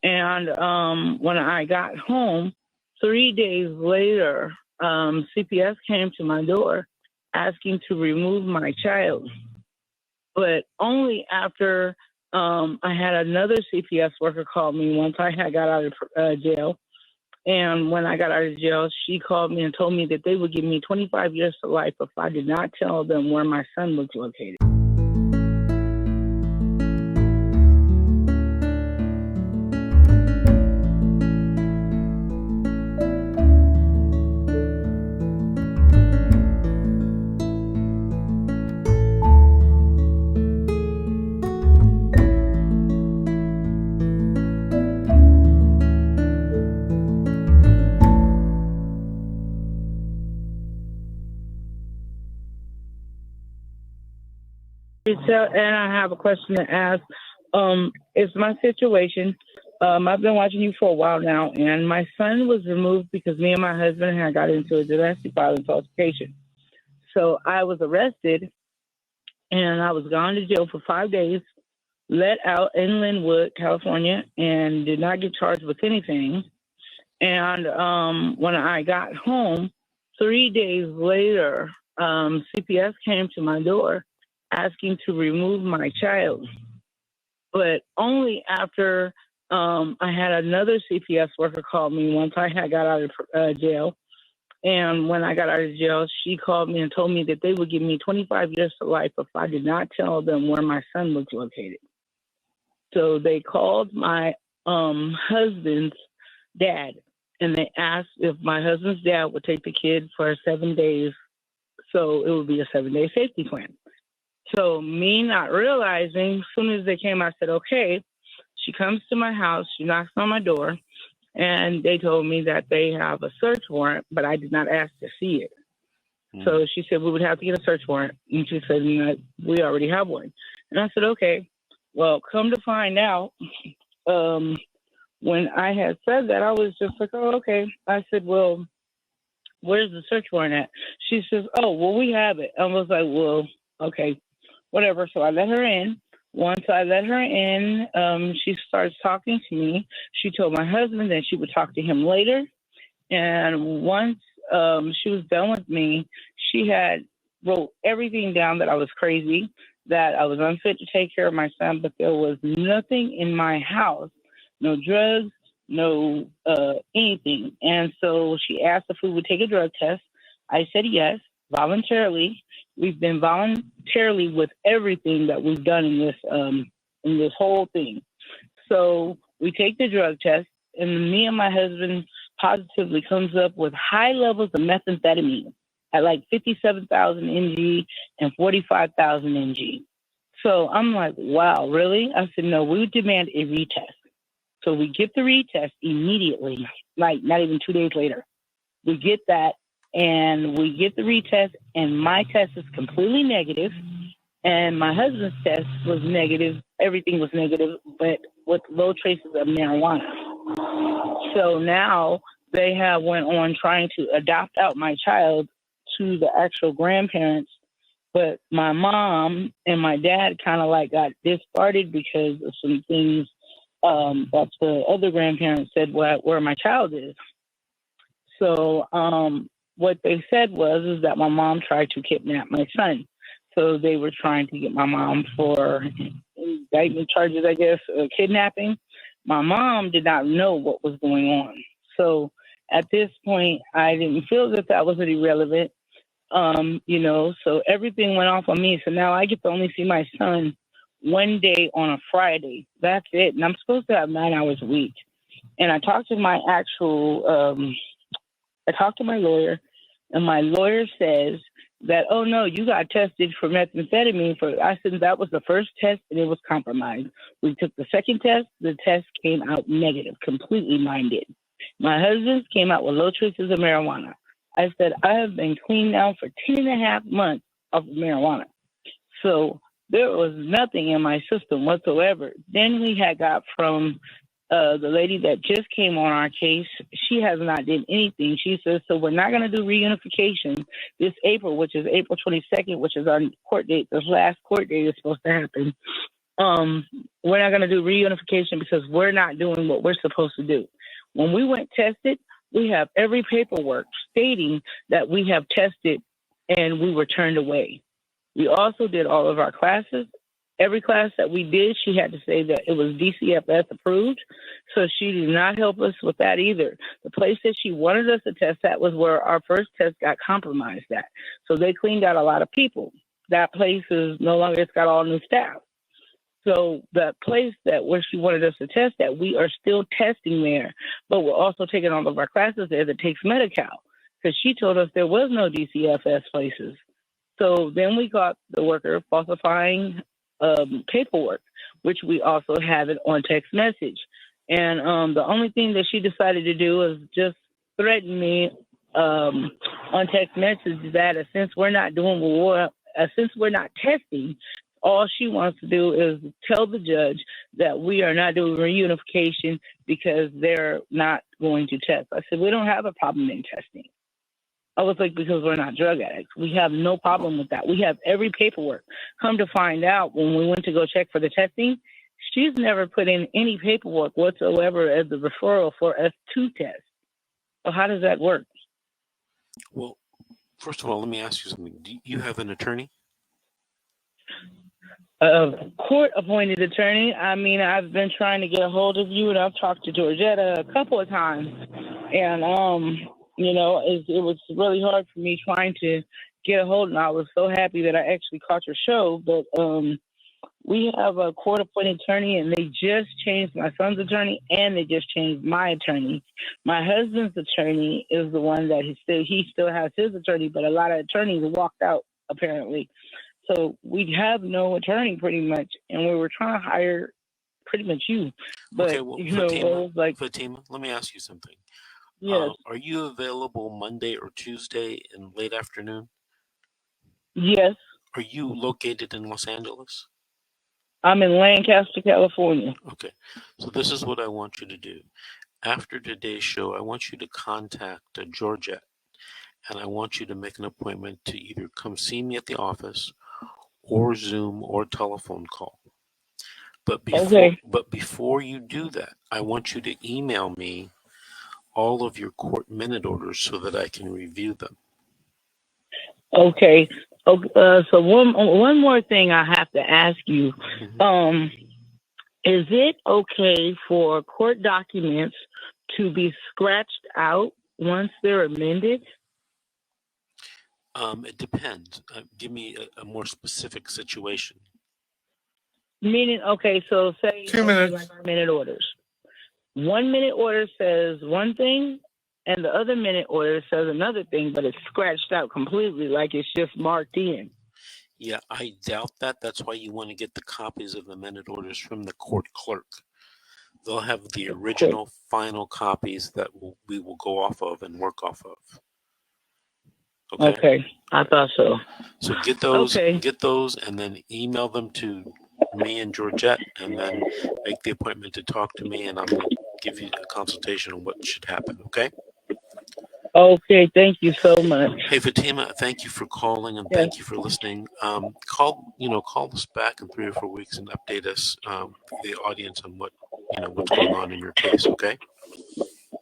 And when I got home, 3 days later, CPS came to my door asking to remove my child, but only after I had another CPS worker call me once I had got out of jail. And when I got out of jail, she called me and told me that they would give me 25 years to life if I did not tell them where my son was located. And I have a question to ask. It's my situation. I've been watching you for a while now, and my son was removed because me and my husband had got into a domestic violence altercation. So I was arrested, and I was gone to jail for 5 days, let out in Linwood, California, and did not get charged with anything. And when I got home, 3 days later, CPS came to my door asking to remove my child, but only after I had another CPS worker call me once I had got out of jail. And when I got out of jail, she called me and told me that they would give me 25 years to life if I did not tell them where my son was located. So they called my husband's dad, and they asked if my husband's dad would take the kid for 7 days, so it would be a 7-day safety plan. So me not realizing, as soon as they came, I said, okay. She comes to my house, she knocks on my door, and they told me that they have a search warrant, but I did not ask to see it. So she said we would have to get a search warrant, and she said we already have one. And I said, okay. Well, come to find out, when I had said that, I was just like, oh, okay. I said, well, where's the search warrant at? She says, oh, well, we have it. I was like, well, okay. Whatever. So I let her in. Once I let her in, she starts talking to me. She told my husband that she would talk to him later. And once she was done with me, she had wrote everything down, that I was crazy, that I was unfit to take care of my son, but there was nothing in my house, no drugs, no anything. And so she asked if we would take a drug test. I said yes, voluntarily. We've been voluntarily with everything that we've done in this whole thing. So we take the drug test, and me and my husband positively comes up with high levels of methamphetamine at like 57,000 mg and 45,000 mg. So I'm like, wow, really? I said, no, we would demand a retest. So we get the retest immediately, like not even 2 days later. We get that. And we get the retest, and my test is completely negative, and my husband's test was negative. Everything was negative, but with low traces of marijuana. So now they have went on trying to adopt out my child to the actual grandparents, but my mom and my dad kind of like got discarded because of some things that the other grandparents said where my child is. So what they said is that my mom tried to kidnap my son. So they were trying to get my mom for indictment charges, I guess, kidnapping. My mom did not know what was going on. So at this point, I didn't feel that was irrelevant, so everything went off on me. So now I get to only see my son one day on a Friday. That's it. And I'm supposed to have 9 hours a week. And I talked to my I talked to my lawyer, and my lawyer says that, oh, no, you got tested for methamphetamine. I said that was the first test, and it was compromised. We took the second test. The test came out negative, completely mine did. My husband's came out with low traces of marijuana. I said, I have been clean now for 10 and a half months of marijuana. So there was nothing in my system whatsoever. Then we had got from the lady that just came on our case. She has not done anything. She says, so we're not going to do reunification this April, which is April 22nd, which is our court date. This last court date is supposed to happen. we're not going to do reunification because we're not doing what we're supposed to do. When we went tested, we have every paperwork stating that we have tested and we were turned away. We also did all of our classes. Every class that we did, she had to say that it was DCFS approved. So she did not help us with that either. The place that she wanted us to test at was where our first test got compromised at. So they cleaned out a lot of people. That place is no longer, it's got all new staff. So the place that where she wanted us to test at, we are still testing there, but we're also taking all of our classes there that takes Medi-Cal because she told us there was no DCFS places. So then we got the worker falsifying paperwork, which we also have it on text message. And the only thing that she decided to do is just threaten me on text message that since we're not doing since we're not testing, all she wants to do is tell the judge that we are not doing reunification because they're not going to test. I said, we don't have a problem in testing. I was like, because we're not drug addicts. We have no problem with that. We have every paperwork. Come to find out, when we went to go check for the testing, she's never put in any paperwork whatsoever as the referral for us to test. So how does that work? Well, first of all, let me ask you something. Do you have an attorney? A court-appointed attorney. I mean, I've been trying to get a hold of you, and I've talked to Georgetta a couple of times. And, you know, it was really hard for me trying to get a hold, and I was so happy that I actually caught your show. But we have a court-appointed attorney, and they just changed my son's attorney, and they just changed my attorney. My husband's attorney is the one that he still has his attorney, but a lot of attorneys walked out, apparently. So we have no attorney pretty much, and we were trying to hire pretty much you. But, okay, well, you know, Fatima, let me ask you something. Yes. Are you available Monday or Tuesday in late afternoon? Yes. Are you located in Los Angeles? I'm in Lancaster, California. Okay, so this is what I want you to do. After today's show, I want you to contact Georgette, and I want you to make an appointment to either come see me at the office or Zoom or telephone call. But before you do that, I want you to email me all of your court minute orders so that I can review them. Okay. So one more thing I have to ask you. Mm-hmm. Is it okay for court documents to be scratched out once they're amended? It depends. Give me a more specific situation. Meaning, okay, so say 2 minutes. Like our minute orders. 1 minute order says one thing, and the other minute order says another thing, but it's scratched out completely, like it's just marked in. Yeah, I doubt that. That's why you want to get the copies of the minute orders from the court clerk. They'll have the original final copies that we will go off of and work off of. Okay, I thought so. So get those, and then email them to me and Georgette, and then make the appointment to talk to me, and I'm going to give you a consultation on what should happen, okay? Okay, thank you so much. Hey, Fatima, thank you for calling, and thank you for listening. Call us back in 3 or 4 weeks and update us, the audience, on what's going on in your case, okay?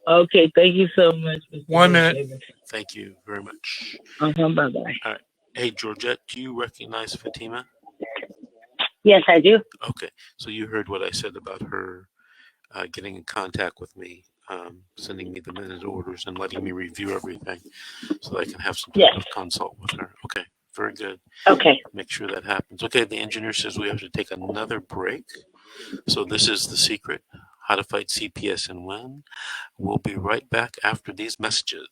Okay, thank you so much. 1 minute. Thank you very much. Bye-bye. All right. Hey, Georgette, do you recognize Fatima? Yes, I do. Okay, so you heard what I said about her getting in contact with me, sending me the minute orders and letting me review everything so that I can have some type of consult with her. Okay, very good. Okay. Make sure that happens. Okay, the engineer says we have to take another break. So this is The Secret, How to Fight CPS and Win. We'll be right back after these messages.